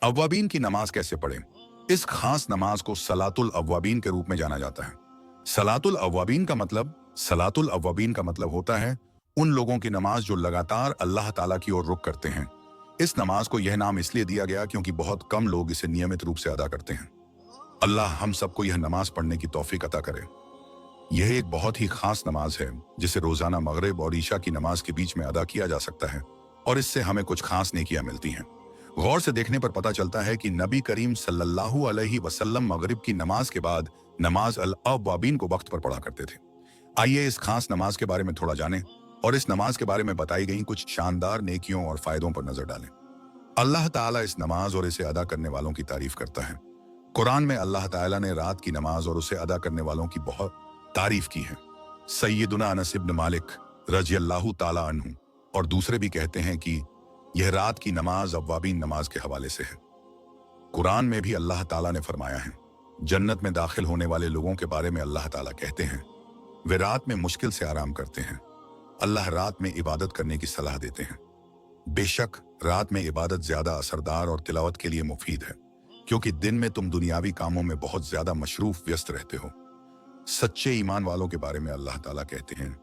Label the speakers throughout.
Speaker 1: अव्वाबीन की नमाज कैसे पढ़ें? इस खास नमाज को सलातुल अव्वाबीन के रूप में जाना जाता है। सलातुल अव्वाबीन का मतलब होता है उन लोगों की नमाज जो लगातार अल्लाह ताला की ओर रुख करते हैं। इस नमाज को यह नाम इसलिए दिया गया क्योंकि बहुत कम लोग इसे नियमित रूप से अदा करते हैं। अल्लाह हम सबको यह नमाज पढ़ने की तौफीक अता करे। यह एक बहुत ही खास नमाज है जिसे रोजाना मगरिब और ईशा की नमाज के बीच में अदा किया जा सकता है और इससे हमें कुछ खास नेकियां मिलती हैं। गौर से देखने पर पता चलता है कि नबी करीम सल्लल्लाहु अलैहि वसल्लम मगरिब की नमाज के बाद नमाज अल अव्वाबीन को वक्त पर पढ़ा करते थे। आइए इस खास नमाज के बारे में थोड़ा जानें और इस नमाज के बारे में बताई गई कुछ शानदार नेकियों और फायदों पर नजर डालें। अल्लाह ताला इस नमाज और इसे अदा करने वालों की तारीफ करता है। कुरान में अल्लाह ताला ने रात की नमाज और उसे अदा करने वालों की बहुत तारीफ की है। सैयदुना अनस इब्न मालिक रज़ियल्लाहु ताला अन्हु और दूसरे भी कहते हैं कि यह रात की नमाज अव्वाबीन नमाज के हवाले से है। कुरान में भी अल्लाह ताला ने फरमाया है, जन्नत में दाखिल होने वाले लोगों के बारे में अल्लाह ताला कहते हैं, वे रात में मुश्किल से आराम करते हैं। अल्लाह रात में इबादत करने की सलाह देते हैं। बेशक रात में इबादत ज्यादा असरदार और तिलावत के लिए मुफीद है, क्योंकि दिन में तुम दुनियावी कामों में बहुत ज्यादा मशरूफ व्यस्त रहते हो। सच्चे ईमान वालों के बारे में अल्लाह ताला कहते हैं,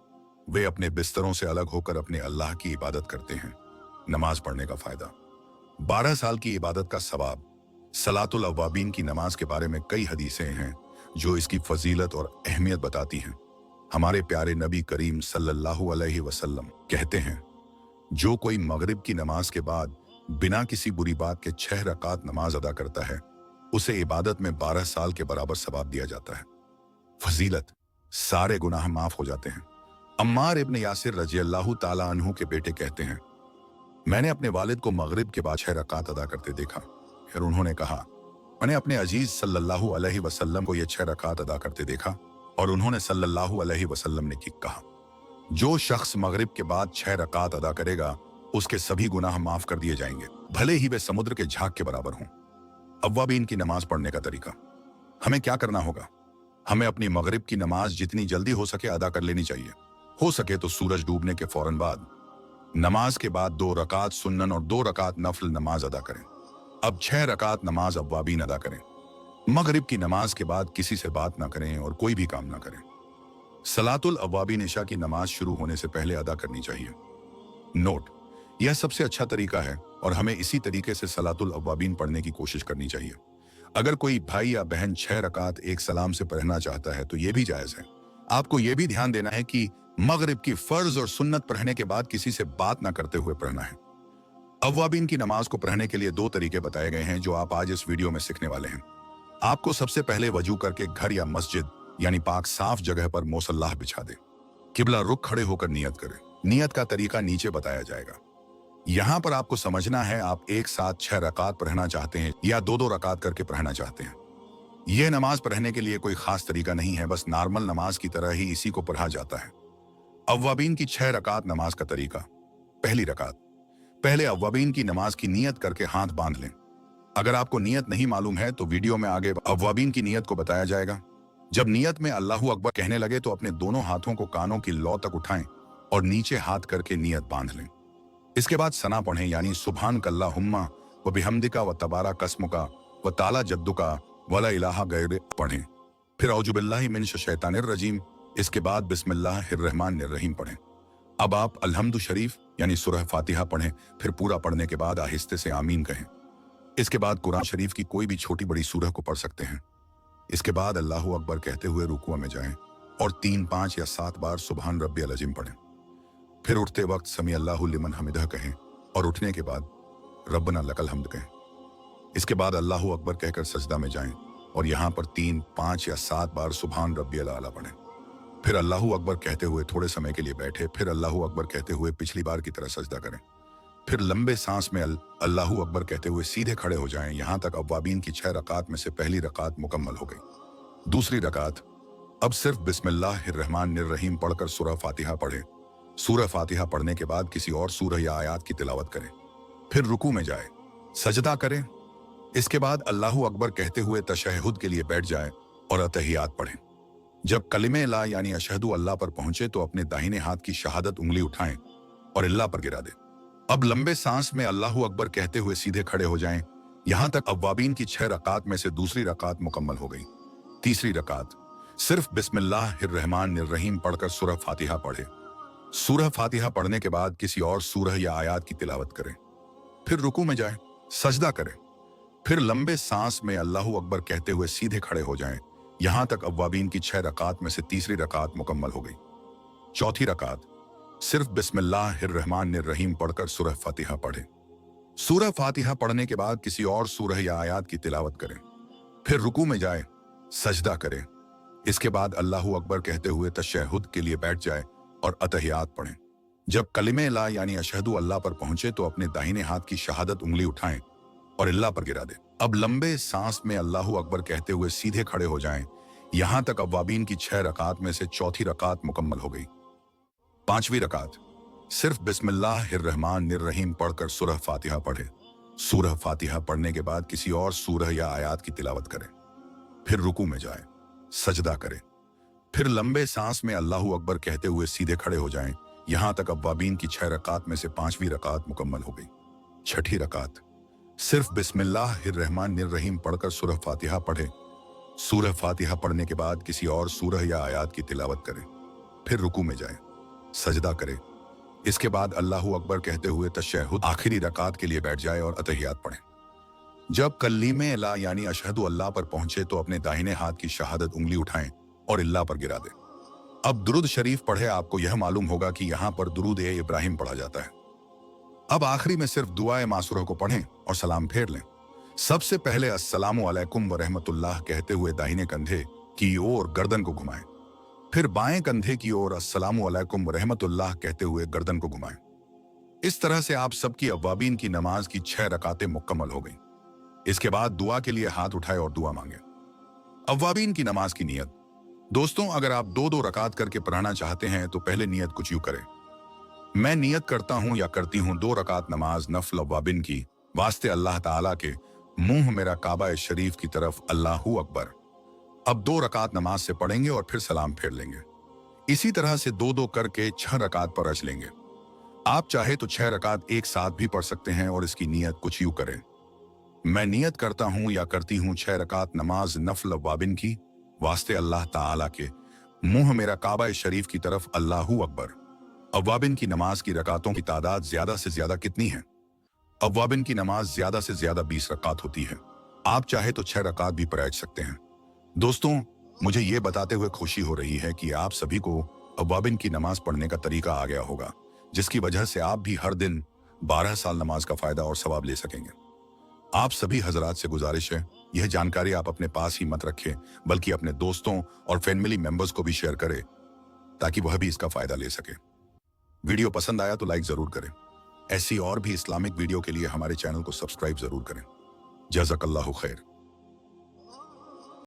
Speaker 1: वे अपने बिस्तरों से अलग होकर अपने अल्लाह की इबादत करते हैं। नमाज पढ़ने का फायदा। 12 साल की इबादत का सवाब। सलातुल अव्वाबीन की नमाज के बारे में कई हदीसें हैं जो इसकी फजीलत और अहमियत बताती हैं। हमारे प्यारे नबी करीम सल्लल्लाहु अलैहि वसल्लम कहते हैं, जो कोई मगरिब की नमाज के बाद बिना किसी बुरी बात के 6 रकात नमाज अदा करता है, उसे इबादत में 12 साल के बराबर सवाब दिया जाता है। फजीलत, सारे गुनाह माफ हो जाते हैं। अम्मार इब्न यासिर रज़ियल्लाहु ताला अन्हु के बेटे कहते हैं, मैंने अपने वालिद को मगरिब के बाद 6 रकात अदा करते देखा। फिर उन्होंने कहा, मैंने अपने अजीज सल्लल्लाहु अलैहि वसल्लम को यह 6 रकात अदा करते देखा और उन्होंने सल्लल्लाहु अलैहि वसल्लम ने कहा, जो शख्स मगरिब के बाद 6 रकात अदा करेगा उसके सभी गुनाह माफ कर दिए जाएंगे, भले ही वे समुद्र के झाग के बराबर हों। अव्वाबीन की नमाज पढ़ने का तरीका। हमें क्या करना होगा? हमें अपनी मगरिब की नमाज जितनी जल्दी हो सके अदा कर लेनी चाहिए। हो सके तो सूरज डूबने के फौरन बाद। नमाज के बाद 2 रकात सुन्नन और 2 रकात नफल नमाज अदा करें। अब 6 रकात नमाज अव्वाबीन अदा करें। मगरिब की नमाज के बाद किसी से बात ना करें और कोई भी काम ना करें। सलातुल अव्वाबीन इशा की नमाज शुरू होने से पहले अदा करनी चाहिए। नोट, यह सबसे अच्छा तरीका है और हमें इसी तरीके से सलातुल अव्वाबीन पढ़ने की कोशिश करनी चाहिए। अगर कोई भाई या बहन 6 रकात एक सलाम से पढ़ना चाहता है तो यह भी जायज है। आपको यह भी ध्यान देना है कि मगरिब की फर्ज और सुन्नत पढ़ने के बाद किसी से बात ना करते हुए पढ़ना है। अव्वाबीन की नमाज को पढ़ने के लिए 2 तरीके बताए गए हैं जो आप आज इस वीडियो में सीखने वाले हैं। आपको सबसे पहले वजू करके घर या मस्जिद यानी पाक साफ जगह पर मुसल्लाह बिछा दे। किबला रुख खड़े होकर नियत करें। नियत का तरीका नीचे बताया जाएगा। यहाँ पर आपको समझना है आप एक साथ 6 रकात पढ़ना चाहते हैं या 2-2 रकात करके पढ़ना चाहते हैं। यह नमाज पढ़ने के लिए कोई खास तरीका नहीं है, बस नॉर्मल नमाज की तरह ही इसी को पढ़ा जाता है। अव्वाबीन की 6 रकात नमाज का तरीका। पहली रकात, पहले अव्वाबीन की नमाज की नियत करके हाथ बांध लें। अगर आपको नियत नहीं मालूम है तो वीडियो में आगे अव्वाबीन की नियत को बताया जाएगा। जब नियत में अल्लाहु अकबर कहने लगे तो अपने दोनों हाथों को कानों की लौ तक उठाएं और नीचे हाथ करके नियत बांध लें। इसके बाद सना पढ़ें, यानी सुभान कल्लाहुम्मा व बिहम्दिका व तबारा कस्मुका व ताला जद्दुका वला इलाहा गैर पढ़ें। फिर औजु बिल्लाहि मिन शैतानिर रजीम। इसके बाद बिस्मिल्लाहिर्रहमानिर्रहीम पढ़ें। अब आप अलहम्दु शरीफ यानी सूरह फातिहा पढ़ें। फिर पूरा पढ़ने के बाद आहिस्ते से आमीन कहें। इसके बाद कुरान शरीफ की कोई भी छोटी बड़ी सूरह को पढ़ सकते हैं। इसके बाद अल्लाहु अकबर कहते हुए रुकू में जाएं और 3, 5 या 7 बार सुभान रब्बियल अज़ीम पढ़ें। फिर उठते वक्त समी अल्लाहु लिमन हमिदह कहें और उठने के बाद रब्बना लकल हम्द कहें। इसके बाद अल्लाहु अकबर कहकर सजदा में जाएं और यहाँ पर 3, 5 या 7 बार सुभान रब्बियल आला पढ़ें। फिर अल्लाहु अकबर कहते हुए थोड़े समय के लिए बैठे। फिर अल्लाहु अकबर कहते हुए पिछली बार की तरह सजदा करें। फिर लंबे सांस में अल्लाहु अकबर कहते हुए सीधे खड़े हो जाएं। यहाँ तक अव्वाबीन की 6 रकात में से पहली रकात मुकम्मल हो गई। दूसरी रकात, अब सिर्फ बिस्मिल्लाहिर्रहमानिर्रहीम पढ़कर सूरह फातिहा पढ़ें। सूरह फातिहा पढ़ने के बाद किसी और सूरह या आयात की तिलावत करें। फिर रुकू में जाए, सजदा करें। इसके बाद अल्लाहु अकबर कहते हुए तशहहुद के लिए बैठ जाए और अतहियात पढ़ें। जब कलिमे ला यानी अशहदु अल्लाह पर पहुंचे तो अपने दाहिने हाथ की शहादत उंगली उठाएं और अल्लाह पर गिरा दें। अब लंबे सांस में अल्लाहु अकबर कहते हुए सीधे खड़े हो जाएं। यहाँ तक अव्वाबीन की 6 रकात में से दूसरी रकात मुकम्मल हो गई। तीसरी रकात सिर्फ बिस्मिल्लाहिर्रहमानिर्रहीम पढ़कर सूरह फातिहा पढ़े। सूरह फातिहा पढ़ने के बाद किसी और सूरह या आयात की तिलावत करें, फिर रुकू में जाएं, सजदा करें, फिर लंबे सांस में अल्लाहू अकबर कहते हुए सीधे खड़े हो जाएं। यहां तक अव्वाबीन की 6 रकात में से तीसरी रकात मुकम्मल हो गई। चौथी रकात सिर्फ बिस्मिल्लाहिर्रहमानिर्रहीम पढ़कर सूरह फातिहा पढ़े। सूरह फातिहा पढ़ने के बाद किसी और सूरह या आयात की तिलावत करें, फिर रुकू में जाए, सजदा करें। इसके बाद अल्लाहू अकबर कहते हुए तशहुद के लिए बैठ जाए और अतहियात पढ़ें। जब कलिमे ला यानी अशहदु अल्लाह पर पहुंचे तो अपने दाहिने हाथ की शहादत उंगली उठाएं और अल्लाह पर गिरा दें। अब लंबे सांस में अल्लाहू अकबर कहते हुए सीधे खड़े हो जाएं। यहां तक अव्वाबीन की 6 रकात में से चौथी रकात मुकम्मल हो गई। पांचवी रकात सिर्फ बिस्मिल्लाहिर्रहमानिर्रहीम पढ़कर सूरह फातिहा पढ़े। सूरह फातिहा पढ़ने के बाद किसी और सूरह या आयात की तिलावत करें, फिर रुकू में जाए, सजदा करें, फिर लंबे सांस में अल्लाहू अकबर कहते हुए सीधे खड़े हो जाएं। यहां तक अव्वाबीन की 6 रकात में से पांचवी रकात मुकम्मल हो गई। छठी रकात सिर्फ बिस्मिल्लाहिर्रहमानिर्रहीम पढ़कर सूरह फातिहा पढ़े। सूरह फातिहा पढ़ने के बाद किसी और सूरह या आयात की तिलावत करें, फिर रुकू में जाए, सजदा करें। इसके बाद अल्लाहू अकबर कहते हुए तशहुद आखिरी रकात के लिए बैठ जाए और अतहियात पढ़ें। जब कलीमे ला यानी अशहदु अल्लाह पर पहुंचे तो अपने दाहिने हाथ की शहादत उंगली उठाएं और अल्लाह पर गिरा दें। अब दुरूद शरीफ पढ़े। आपको यह मालूम होगा कि यहाँ पर दुरूद ए इब्राहिम पढ़ा जाता है। अब आखिरी में सिर्फ दुआए मासूरा को पढ़ें और सलाम फेर लें। सबसे पहले अस्सलामु अलैकुम व रहमतुल्लाह कहते हुए दाहिने कंधे की ओर गर्दन को घुमाएं, फिर बाएं कंधे की ओर अस्सलामु अलैकुम व रहमतुल्लाह कहते हुए गर्दन को घुमाएं। इस तरह से आप सबकी अव्वाबीन की नमाज की 6 रकातें मुकम्मल हो गईं। इसके बाद दुआ के लिए हाथ उठाए और दुआ मांगे। अव्वाबीन की नमाज की नियत। दोस्तों, अगर आप 2-2 रकात करके पढ़ना चाहते हैं तो पहले नियत कुछ यूं करें। मैं नियत करता हूं या करती हूं 2 रकात नमाज नफल अव्वाबीन की वास्ते अल्लाह ताला के, मुंह मेरा काबा शरीफ की तरफ, अल्लाहू अकबर। अब 2 रकात नमाज से पढ़ेंगे और फिर सलाम फेर लेंगे। इसी तरह से 2-2 करके 6 रकात पर रच लेंगे। आप चाहे तो 6 रकात एक साथ भी पढ़ सकते हैं और इसकी नियत कुछ यूं करें। मैं नियत करता हूं या करती हूं 6 रकात नमाज नफल अव्वाबीन की वास्ते अल्लाह ताला के, मुंह मेरा काबा शरीफ की तरफ, अल्लाहू अकबर। अव्वाबीन की नमाज की रकातों की तादाद ज्यादा से ज्यादा कितनी है? अव्वाबीन की नमाज ज्यादा से ज्यादा 20 रकात होती है। आप चाहे तो 6 रकात भी पढ़ सकते हैं। दोस्तों, मुझे ये बताते हुए खुशी हो रही है कि आप सभी को अव्वाबीन की नमाज पढ़ने का तरीका आ गया होगा, जिसकी वजह से आप भी हर दिन 12 साल नमाज का फायदा और सवाब ले सकेंगे। आप सभी हजरात से गुजारिश है, यह जानकारी आप अपने पास ही मत रखें, बल्कि अपने दोस्तों और फैमिली मेंबर्स को भी शेयर करें ताकि वह भी इसका फायदा ले सके। वीडियो पसंद आया तो लाइक जरूर करें। ऐसी और भी इस्लामिक वीडियो के लिए हमारे चैनल को सब्सक्राइब जरूर करें। जज़ाकल्लाहु खैर।